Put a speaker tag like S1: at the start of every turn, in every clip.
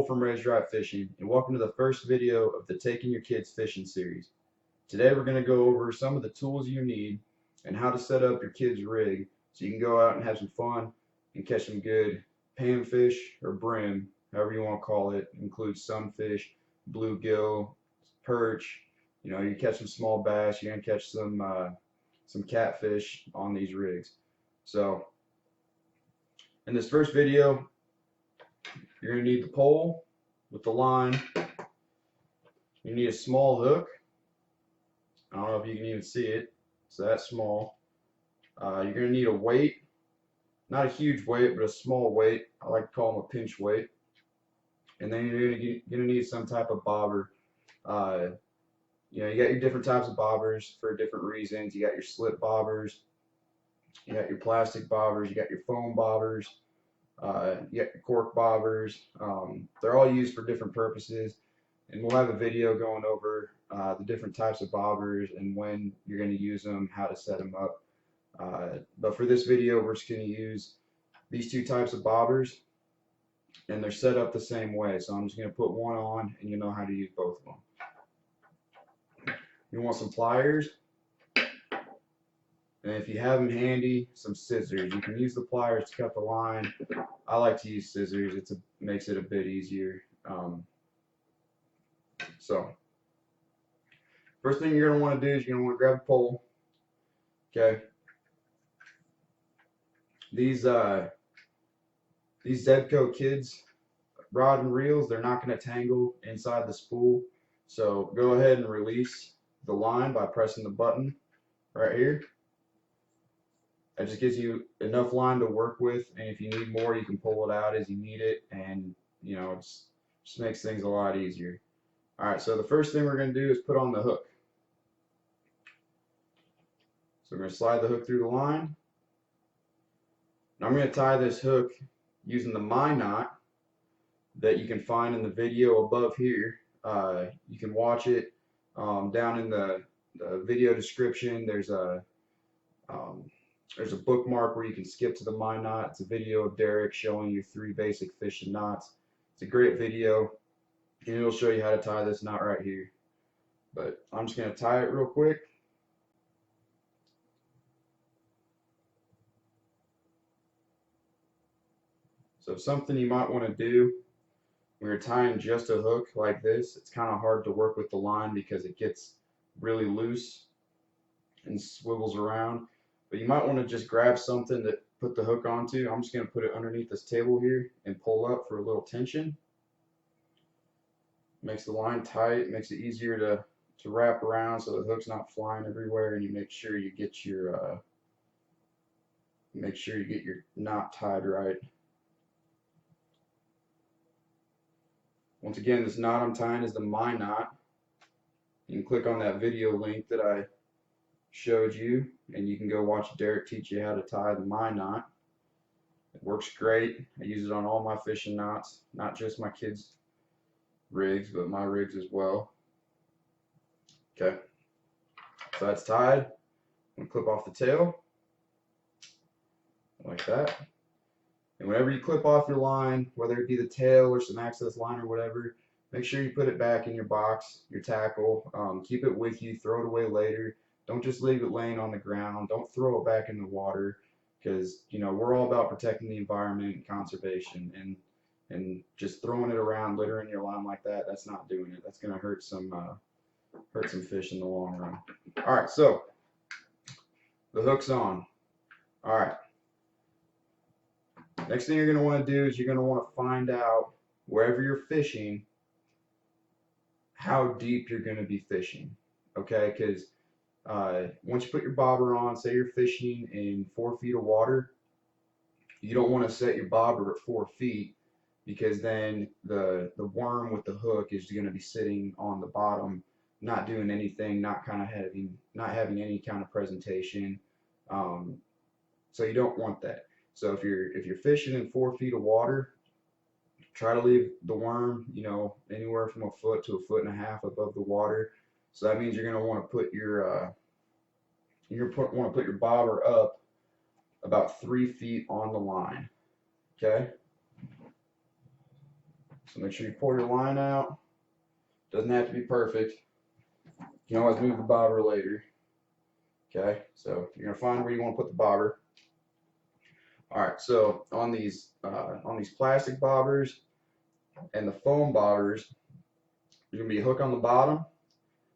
S1: from Raised Right Fishing, and welcome to the first video of the Taking Your Kids Fishing series. Today we're going to go over some of the tools you need and how to set up your kids' rig so you can go out and have some fun and catch some good panfish or brim, however you want to call it. It includes sunfish, bluegill, perch. You know, you catch some small bass, you're going to catch some catfish on these rigs. So in this first video, you're going to need the pole with the line. You need a small hook. I don't know if you can even see it. It's that small. You're going to need a weight. Not a huge weight, but a small weight. I like to call them a pinch weight. And then you're going to need some type of bobber. You know, you got your different types of bobbers for different reasons. You got your slip bobbers. You got your plastic bobbers. You got your foam bobbers. You got your cork bobbers. They're all used for different purposes, and we'll have a video going over the different types of bobbers and when you're going to use them, how to set them up. But for this video, we're just going to use these two types of bobbers, and they're set up the same way. So I'm just going to put one on, and you know how to use both of them. You want some pliers. And if you have them handy, some scissors. You can use the pliers to cut the line. I like to use scissors. It makes it a bit easier. So first thing you're going to want to do is you're going to want to grab a pole. Okay. These Zebco Kids rod and reels, they're not going to tangle inside the spool. So go ahead and release the line by pressing the button right here. That just gives you enough line to work with, and if you need more, you can pull it out as you need it, and you know, it just makes things a lot easier. Alright, so the first thing we're going to do is put on the hook. So we're going to slide the hook through the line. Now I'm going to tie this hook using the My Knot that you can find in the video above here. You can watch it down in the video description. There's a bookmark where you can skip to the My Knot. It's a video of Derek showing you 3 basic fishing knots. It's a great video, and it'll show you how to tie this knot right here. But I'm just going to tie it real quick. So something you might want to do when you're tying just a hook like this, it's kind of hard to work with the line because it gets really loose and swivels around. But you might want to just grab something to put the hook onto. I'm just going to put it underneath this table here and pull up for a little tension. Makes the line tight, makes it easier to wrap around so the hook's not flying everywhere, and you make sure you get your knot tied right. Once again, this knot I'm tying is the My Knot. You can click on that video link that I showed you, and you can go watch Derek teach you how to tie the My Knot. It works great. I use it on all my fishing knots, not just my kids' rigs, but my rigs as well. Okay, so that's tied. I'm going to clip off the tail like that. And whenever you clip off your line, whether it be the tail or some access line or whatever, make sure you put it back in your box, your tackle. Keep it with you, throw it away later. Don't just leave it laying on the ground. Don't throw it back in the water, because you know we're all about protecting the environment and conservation, and just throwing it around, littering your line like that, that's not doing it. That's going to hurt some fish in the long run. All right, so the hook's on. All right. Next thing you're going to want to do is you're going to want to find out, wherever you're fishing, how deep you're going to be fishing. Okay, because once you put your bobber on, say you're fishing in 4 feet of water, you don't want to set your bobber at 4 feet, because then the worm with the hook is going to be sitting on the bottom, not doing anything, not having any kind of presentation. So you don't want that. So if you're fishing in 4 feet of water, try to leave the worm, you know, anywhere from 1 foot to 1.5 feet above the water. So that means you're going to want to put your bobber up about 3 feet on the line. Okay. So make sure you pull your line out. Doesn't have to be perfect. You can always move the bobber later. Okay, so you're gonna find where you want to put the bobber. All right, so on these plastic bobbers and the foam bobbers, there's gonna be a hook on the bottom.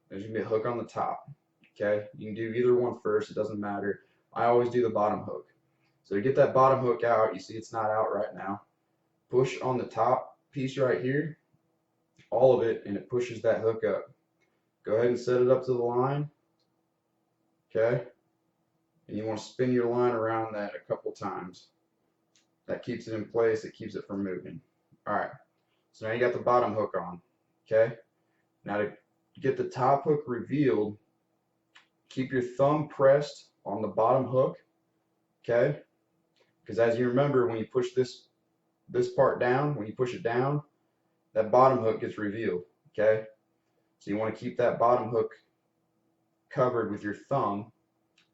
S1: There's gonna be a hook on the top. Okay, you can do either one first. It doesn't matter. I always do the bottom hook. So to get that bottom hook out, you see it's not out right now. Push on the top piece right here, all of it, and it pushes that hook up. Go ahead and set it up to the line. Okay, and you want to spin your line around that a couple times. That keeps it in place. It keeps it from moving. All right, so now you got the bottom hook on. Okay, now to get the top hook revealed, keep your thumb pressed on the bottom hook. Okay, because as you remember, when you push this part down, when you push it down, that bottom hook gets revealed. Okay, so you want to keep that bottom hook covered with your thumb.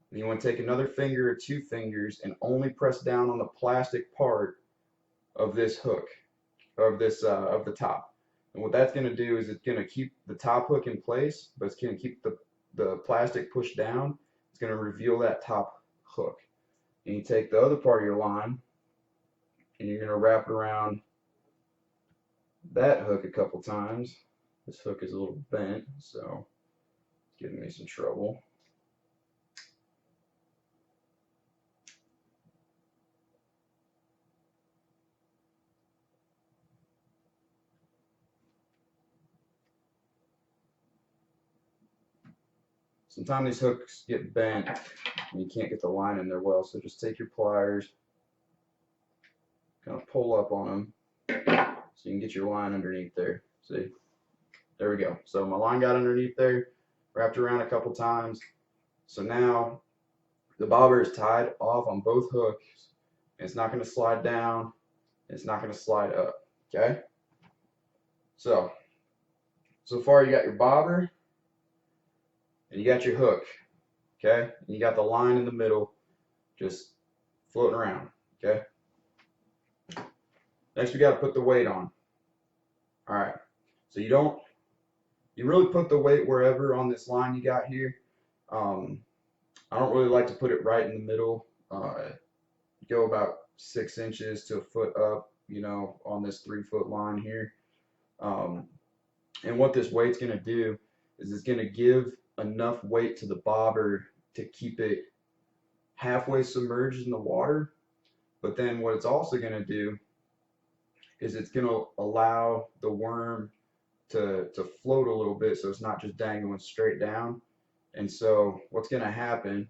S1: And you want to take another finger or 2 fingers and only press down on the plastic part of this hook, of the top. And what that's going to do is it's going to keep the top hook in place, but it's going to keep the plastic pushed down. It's going to reveal that top hook. And you take the other part of your line and you're going to wrap it around that hook a couple times. This hook is a little bent, so it's giving me some trouble. Sometimes these hooks get bent and you can't get the line in there well, so just take your pliers, kind of pull up on them so you can get your line underneath there. See? There we go. So my line got underneath there, wrapped around a couple times. So now the bobber is tied off on both hooks. And it's not going to slide down. It's not going to slide up. Okay? So far you got your bobber and you got your hook. Okay? And you got the line in the middle just floating around. Okay? Next we got to put the weight on. Alright. So you really put the weight wherever on this line you got here. I don't really like to put it right in the middle. Go about 6 inches to a foot up, you know, on this 3-foot line here. And what this weight's going to do is it's going to give enough weight to the bobber to keep it halfway submerged in the water. But then what it's also going to do is it's going to allow the worm to float a little bit, so it's not just dangling straight down. And so what's going to happen,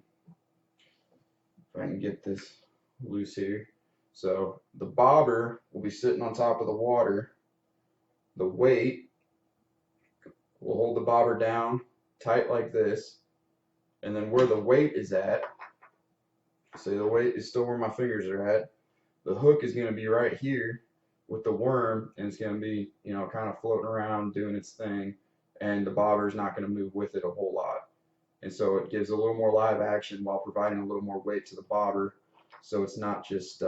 S1: if I can get this loose here, so the bobber will be sitting on top of the water. The weight will hold the bobber down tight like this, and then where the weight is at, say the weight is still where my fingers are at, the hook is going to be right here with the worm, and it's going to be, you know, kind of floating around doing its thing, and the bobber is not going to move with it a whole lot. And so it gives a little more live action while providing a little more weight to the bobber, so it's not just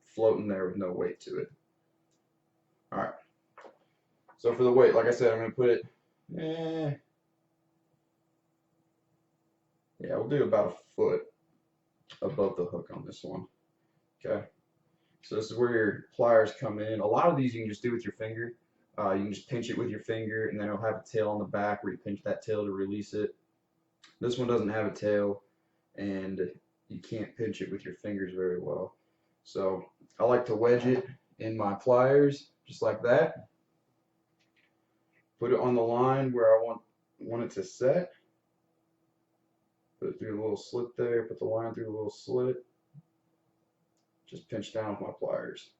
S1: floating there with no weight to it. All right. So for the weight, like I said, I'm going to put it, yeah, we'll do about a foot above the hook on this one. Okay. So this is where your pliers come in. A lot of these you can just do with your finger. You can just pinch it with your finger, and then it'll have a tail on the back where you pinch that tail to release it. This one doesn't have a tail, and you can't pinch it with your fingers very well. So I like to wedge it in my pliers, just like that. Put it on the line where I want it to set. Put it through a little slit there, put the line through a little slit. Just pinch down with my pliers.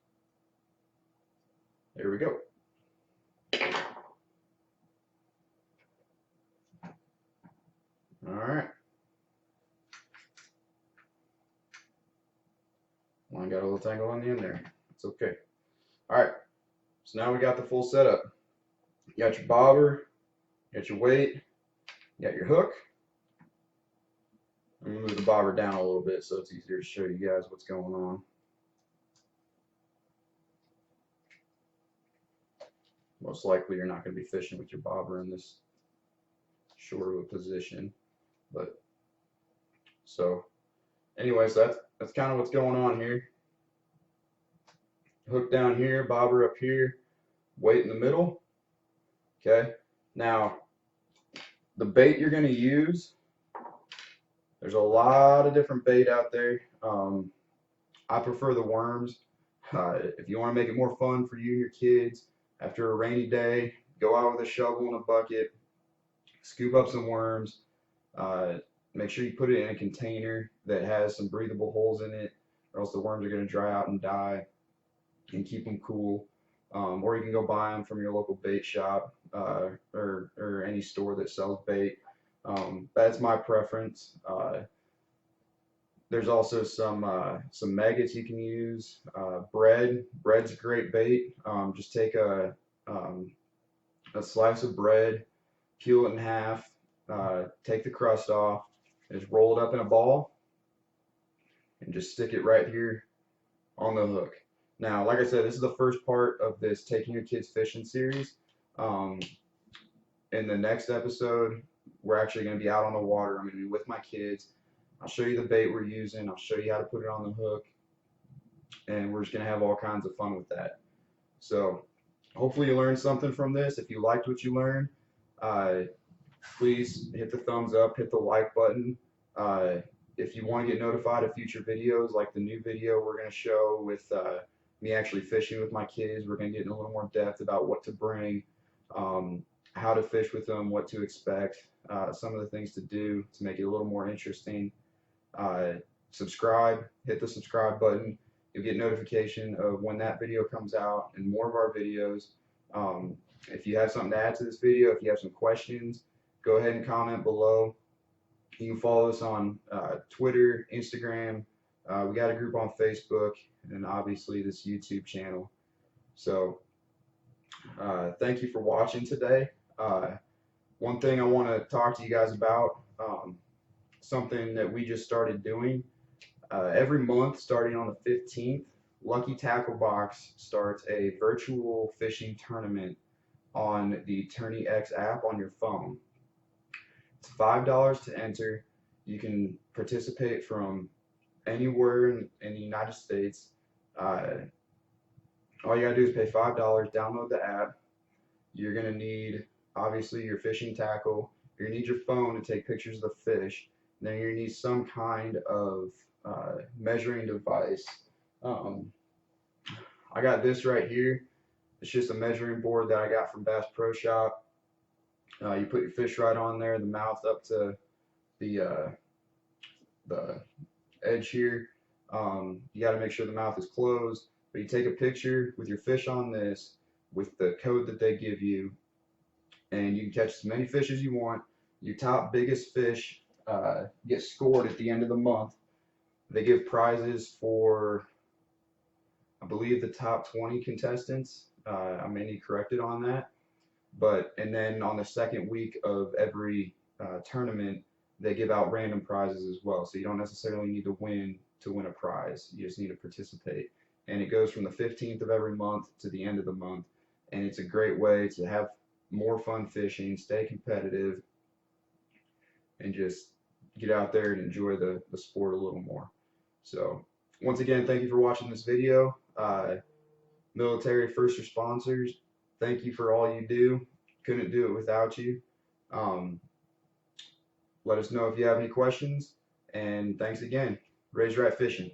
S1: There we go. Alright. Line got a little tangle on the end there. It's okay. Alright. So now we got the full setup. You got your bobber, you got your weight, you got your hook. I'm going to move the bobber down a little bit so it's easier to show you guys what's going on. most likely you're not going to be fishing with your bobber in this short of a position. But so anyways, that's kind of what's going on here. Hook down here, bobber up here, weight in the middle. Okay, now the bait you're going to use, there's a lot of different bait out there. I prefer the worms. If you want to make it more fun for you and your kids, after a rainy day, go out with a shovel and a bucket, scoop up some worms. Make sure you put it in a container that has some breathable holes in it, or else the worms are going to dry out and die. And keep them cool. Or you can go buy them from your local bait shop or any store that sells bait. That's my preference. There's also some maggots you can use. Bread's a great bait. Just take a slice of bread, peel it in half, take the crust off, and just roll it up in a ball, and just stick it right here on the hook. Now, like I said, this is the first part of this Taking Your Kids Fishing series. In the next episode, we're actually going to be out on the water. I'm going to be with my kids. I'll show you the bait we're using. I'll show you how to put it on the hook. And we're just going to have all kinds of fun with that. So, hopefully you learned something from this. If you liked what you learned, please hit the thumbs up, hit the like button. If you want to get notified of future videos, like the new video we're going to show with me actually fishing with my kids, we're going to get in a little more depth about what to bring, how to fish with them, what to expect, some of the things to do to make it a little more interesting. Subscribe, hit the subscribe button. You'll get notification of when that video comes out and more of our videos. If you have something to add to this video, if you have some questions, go ahead and comment below. You can follow us on Twitter, Instagram. We got a group on Facebook, and obviously this YouTube channel. So thank you for watching today. One thing I want to talk to you guys about, something that we just started doing. Every month, starting on the 15th, Lucky Tackle Box starts a virtual fishing tournament on the Tourney X app on your phone. It's $5 to enter. You can participate from anywhere in the United States. All you gotta do is pay $5, download the app. You're gonna need, obviously, your fishing tackle. You're gonna need your phone to take pictures of the fish. And then you're gonna need some kind of measuring device. I got this right here. It's just a measuring board that I got from Bass Pro Shop. You put your fish right on there, the mouth up to the edge here. You got to make sure the mouth is closed. But you take a picture with your fish on this, with the code that they give you, and you can catch as many fish as you want. Your top biggest fish get scored at the end of the month. They give prizes for, I believe, the top 20 contestants. I may need corrected on that. And then on the second week of every tournament, they give out random prizes as well. So you don't necessarily need to win a prize. You just need to participate. And it goes from the 15th of every month to the end of the month. And it's a great way to have more fun fishing, stay competitive, and just get out there and enjoy the sport a little more. So once again, thank you for watching this video. Military first responders, thank you for all you do. Couldn't do it without you. Let us know if you have any questions, and thanks again. Raise Rat Fishing.